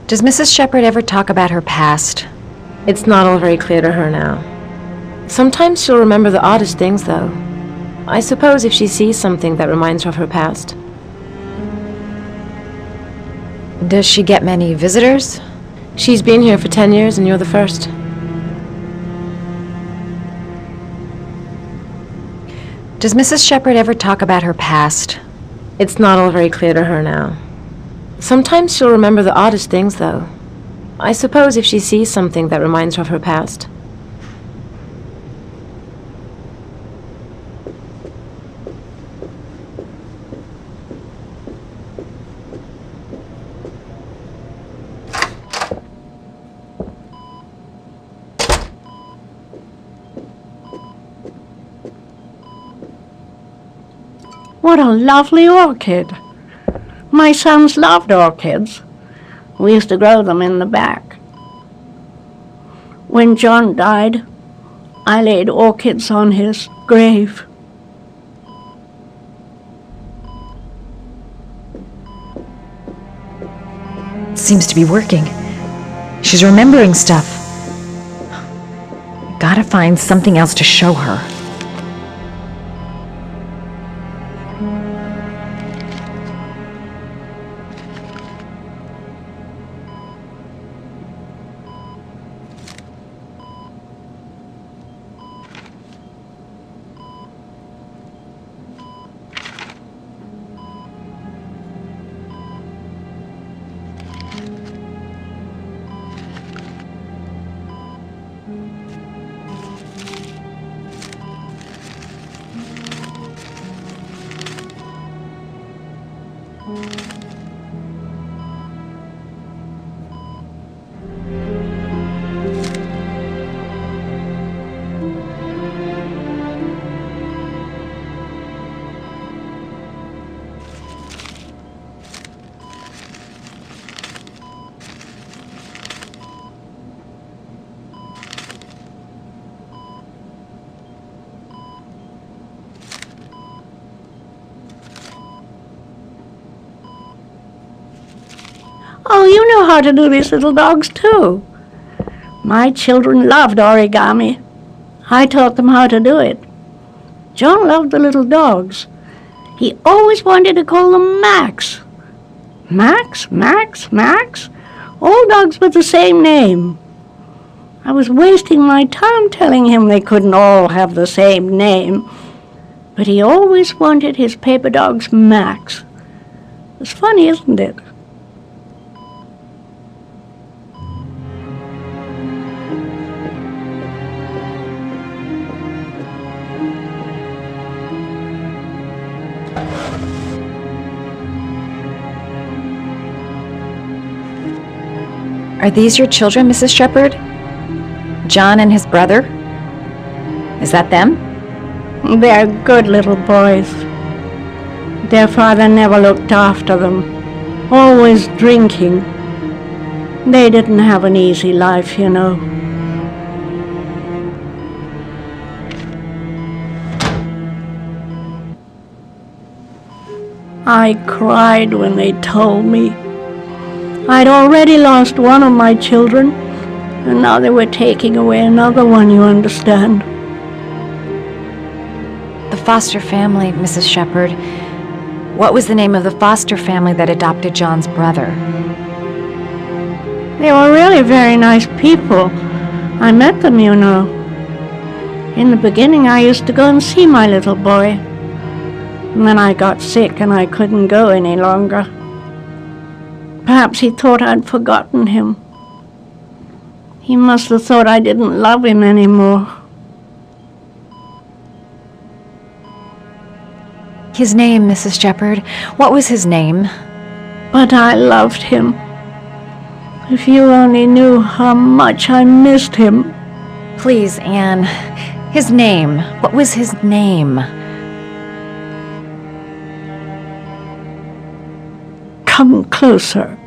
Does Mrs. Shepherd ever talk about her past? It's not all very clear to her now. Sometimes she'll remember the oddest things, though. I suppose if she sees something that reminds her of her past. Does she get many visitors? She's been here for 10 years and you're the first. Does Mrs. Shepherd ever talk about her past? It's not all very clear to her now. Sometimes she'll remember the oddest things, though. I suppose if she sees something that reminds her of her past. What a lovely orchid. My sons loved orchids. We used to grow them in the back. When John died, I laid orchids on his grave. Seems to be working. She's remembering stuff. Gotta find something else to show her. Oh, you know how to do these little dogs, too. My children loved origami. I taught them how to do it. John loved the little dogs. He always wanted to call them Max. Max, Max, Max. All dogs with the same name. I was wasting my time telling him they couldn't all have the same name. But he always wanted his paper dogs Max. It's funny, isn't it? Are these your children, Mrs. Shepherd? John and his brother? Is that them? They're good little boys. Their father never looked after them, always drinking. They didn't have an easy life, you know. I cried when they told me. I'd already lost one of my children, and now they were taking away another one, you understand. The foster family, Mrs. Shepherd. What was the name of the foster family that adopted John's brother? They were really very nice people. I met them, you know. In the beginning, I used to go and see my little boy. And then I got sick and I couldn't go any longer. Perhaps he thought I'd forgotten him. He must have thought I didn't love him anymore. His name, Mrs. Shepherd. What was his name? But I loved him. If you only knew how much I missed him. Please, Anne. His name. What was his name? Come closer.